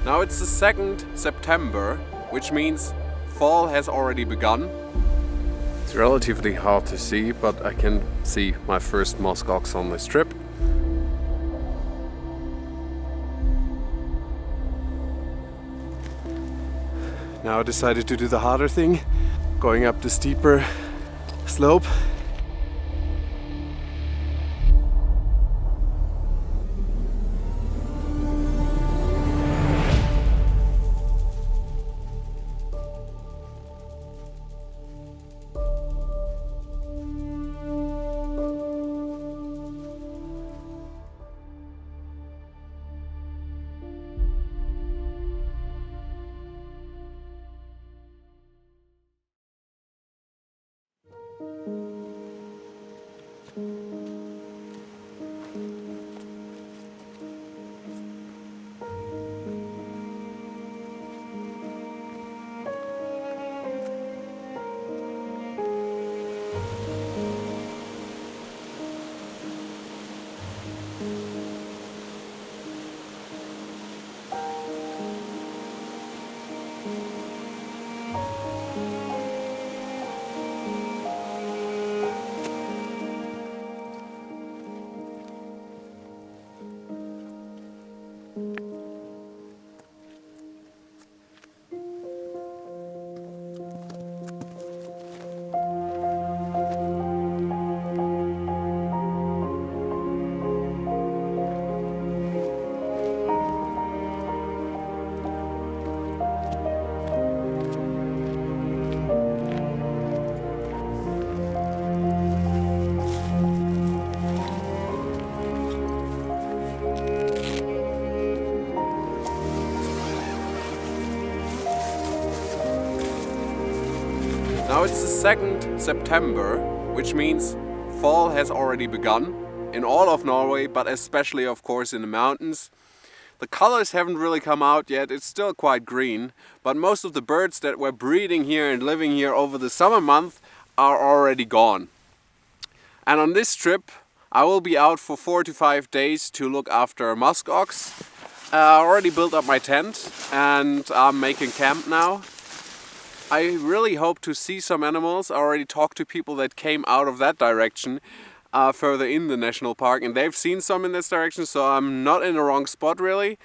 Now it's the 2nd September, which means fall has already begun. It's relatively hard to see, but I can see my first muskox on this trip. Now I decided to do the harder thing, going up the steeper slope. Now it's the 2nd September, which means fall has already begun in all of Norway, but especially of course in the mountains. The colors haven't really come out yet, it's still quite green, but most of the birds that were breeding here and living here over the summer month are already gone. And on this trip I will be out for 4 to 5 days to look after muskox. I already built up my tent and I'm making camp now. I really hope to see some animals. I already talked to people that came out of that direction further in the national park, and they've seen some in this direction, so I'm not in the wrong spot really.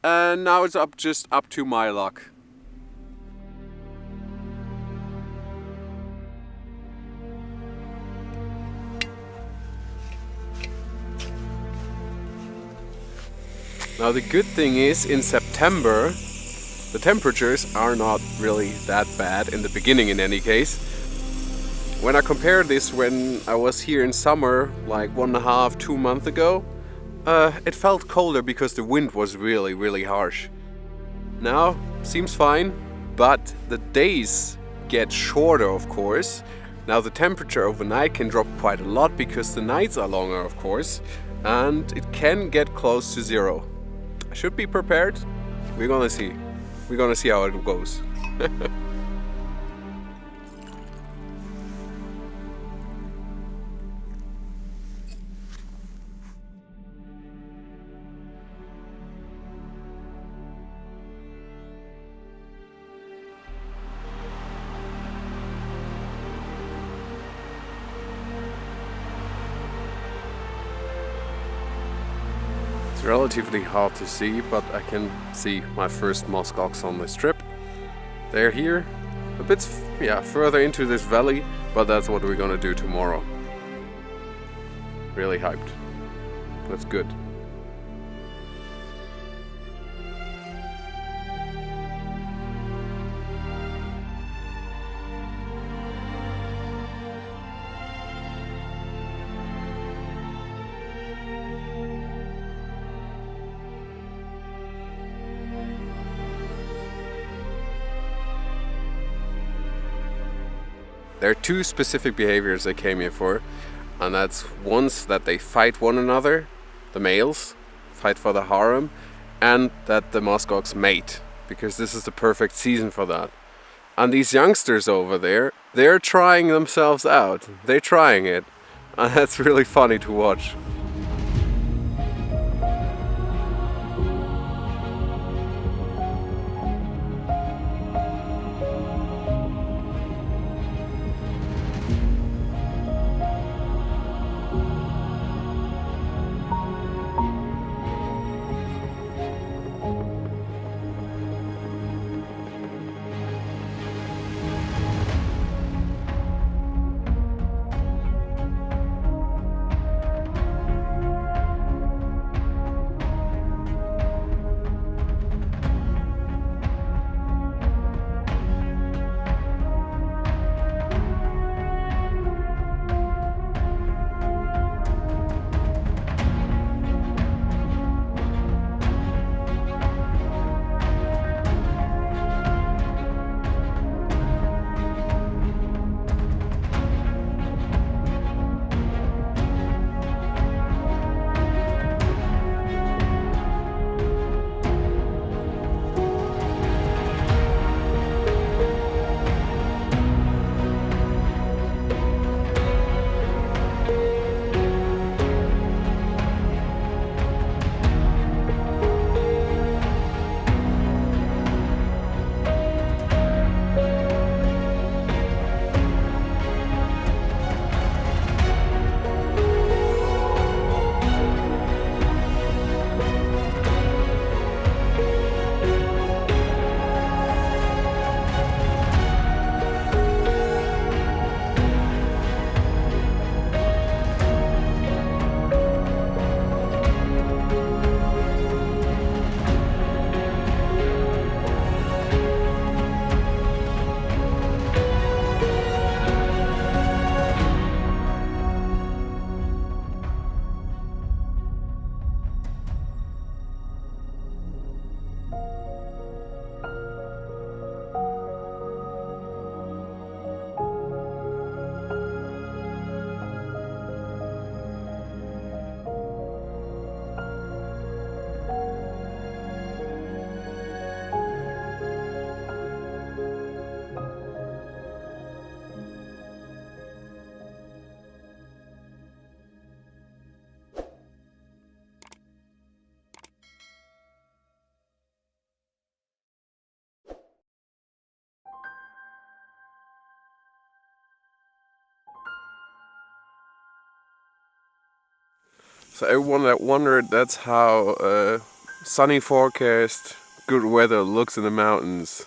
And now it's just up to my luck. Now the good thing is, in September the temperatures are not really that bad, in the beginning in any case. When I compare this when I was here in summer, like 1.5, 2 months ago, it felt colder because the wind was really harsh. Now, seems fine, but the days get shorter of course. Now the temperature overnight can drop quite a lot because the nights are longer of course, and it can get close to 0. I should be prepared. We're gonna see. We're gonna see how it goes. It's relatively hard to see, but I can see my first muskox on this trip. They're here, a bit further into this valley, but that's what we're gonna do tomorrow. Really hyped. That's good. There are 2 specific behaviors I came here for, and that's once that they fight one another, the males fight for the harem, and that the muskox mate, because this is the perfect season for that. And these youngsters over there, they're trying themselves out, they're trying it, and that's really funny to watch. So everyone that wondered, that's how sunny forecast, good weather looks in the mountains.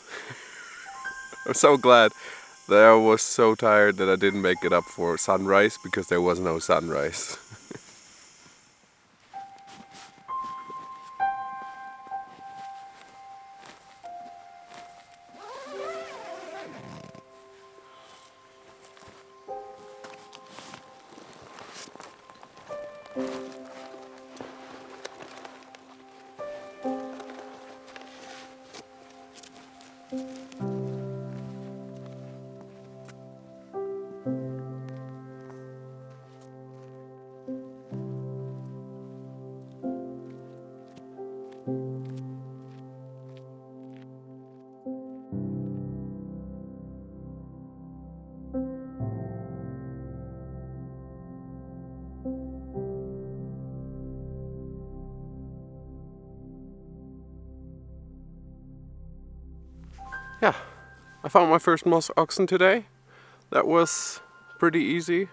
I'm so glad that I was so tired that I didn't make it up for sunrise, because there was no sunrise. Yeah, I found my first Muskoxen today. That was pretty easy.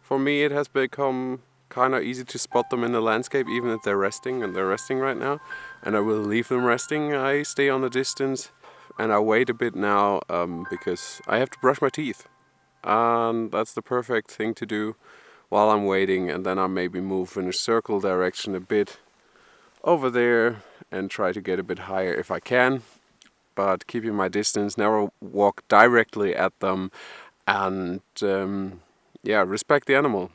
For me it has become kind of easy to spot them in the landscape, even if they're resting, and they're resting right now. And I will leave them resting. I stay on the distance and I wait a bit now because I have to brush my teeth. And that's the perfect thing to do while I'm waiting, and then I maybe move in a circle direction a bit over there and try to get a bit higher if I can. But keeping my distance, never walk directly at them, and yeah, respect the animal.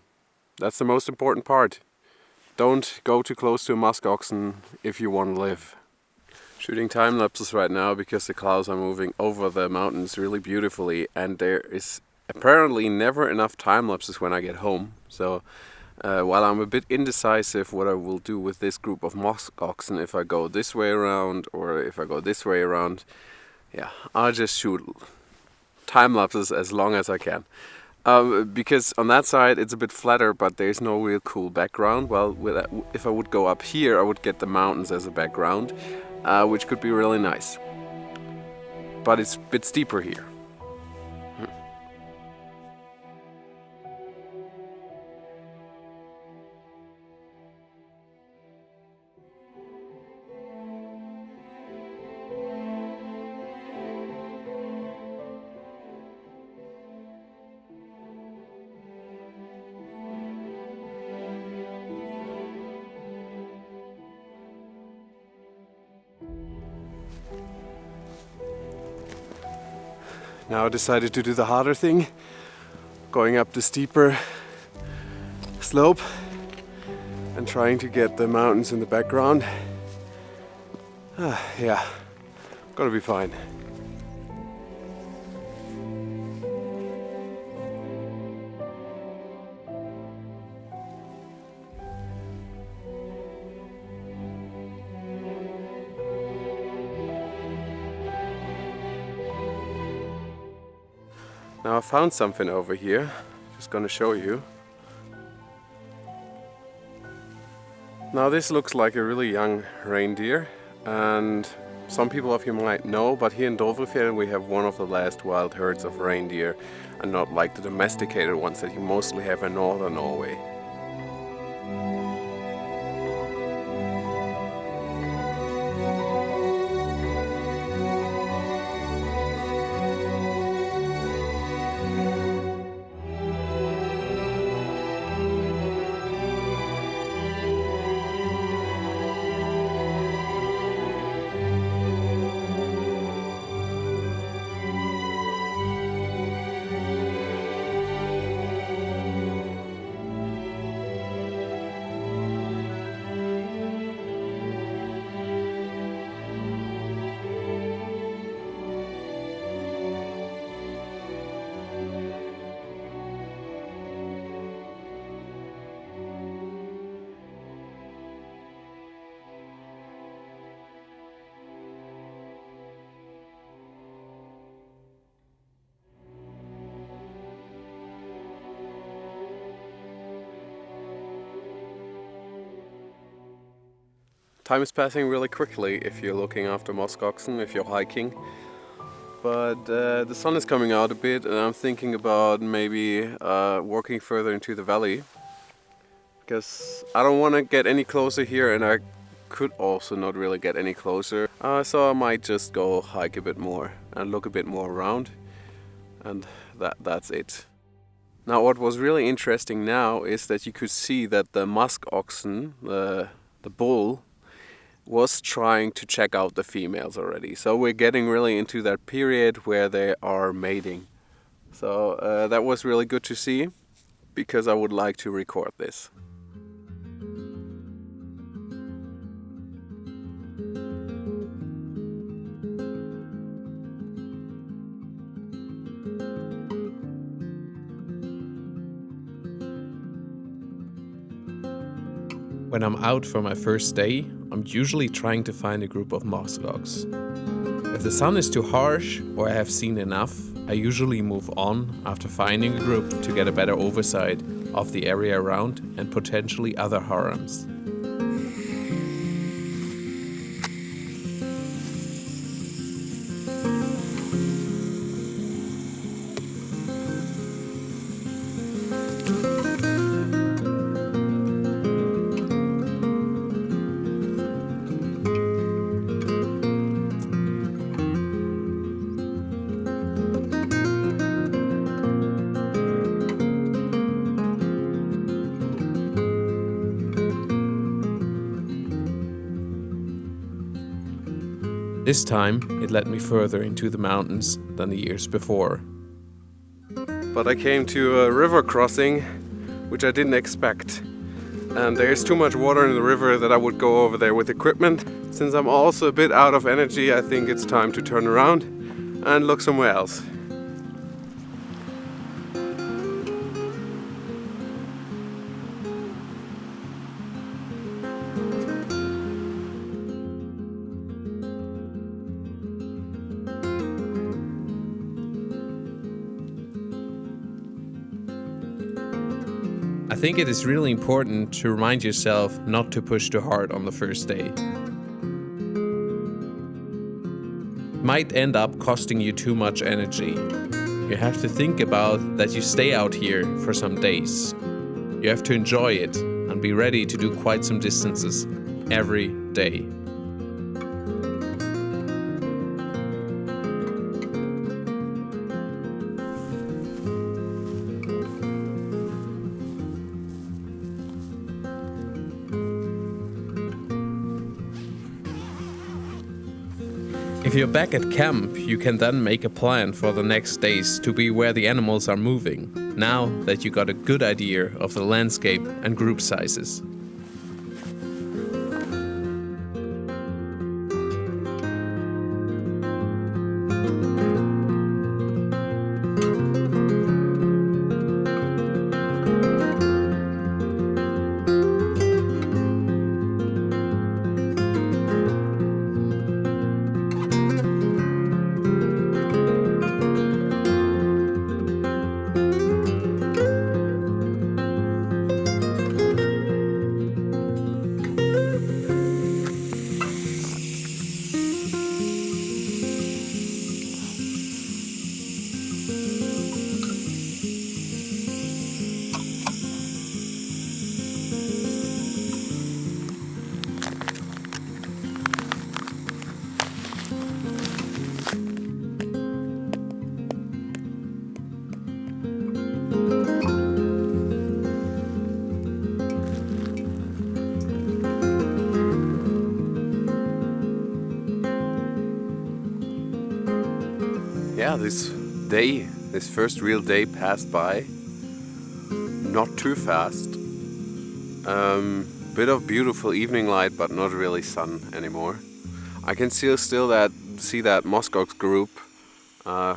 That's the most important part. Don't go too close to a muskoxen if you want to live. Shooting time lapses right now because the clouds are moving over the mountains really beautifully, and there is apparently never enough time lapses when I get home. So while I'm a bit indecisive what I will do with this group of muskoxen, if I go this way around or if I go this way around, yeah, I'll just shoot time lapses as long as I can. Because on that side it's a bit flatter, but there's no real cool background. Well, if I would go up here, I would get the mountains as a background, which could be really nice. But it's a bit steeper here. Now I decided to do the harder thing, going up the steeper slope and trying to get the mountains in the background. Yeah, gonna be fine. Now I found something over here, just gonna show you. Now this looks like a really young reindeer, and some people of you might know, but here in Dovrefjell we have one of the last wild herds of reindeer, and not like the domesticated ones that you mostly have in northern Norway. Time is passing really quickly if you're looking after muskoxen, if you're hiking. But the sun is coming out a bit, and I'm thinking about maybe walking further into the valley. because I don't want to get any closer here, and I could also not really get any closer. So I might just go hike a bit more and look a bit more around, and that's it. Now what was really interesting now is that you could see that the Muskoxen, the bull, was trying to check out the females already. So we're getting really into that period where they are mating. So that was really good to see, because I would like to record this. When I'm out for my first day, I'm usually trying to find a group of muskox. If the sun is too harsh or I have seen enough, I usually move on after finding a group to get a better oversight of the area around and potentially other harems. This time it led me further into the mountains than the years before. But I came to a river crossing, which I didn't expect. And there's too much water in the river that I would go over there with equipment. Since I'm also a bit out of energy, I think it's time to turn around and look somewhere else. I think it is really important to remind yourself not to push too hard on the first day. It might end up costing you too much energy. You have to think about that you stay out here for some days. You have to enjoy it and be ready to do quite some distances every day. If you're back at camp, you can then make a plan for the next days to be where the animals are moving, now that you got a good idea of the landscape and group sizes. Yeah, this first real day passed by not too fast. Bit of beautiful evening light, but not really sun anymore. I can still see that Muskox group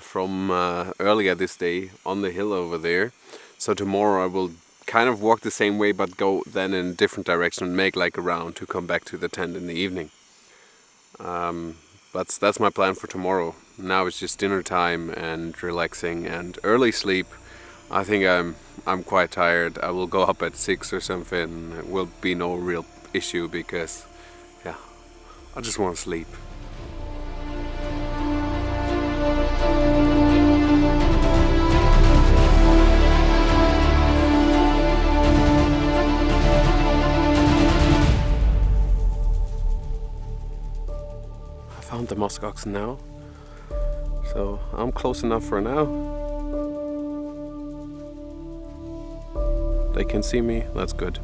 from earlier this day on the hill over there. So tomorrow I will kind of walk the same way, but go then in a different direction and make like a round to come back to the tent in the evening. That's my plan for tomorrow. Now it's just dinner time and relaxing and early sleep. I think I'm quite tired. I will go up at 6 or something. It will be no real issue because, yeah, I just want to sleep. around the Muskoxen now. So I'm close enough for now. They can see me, that's good.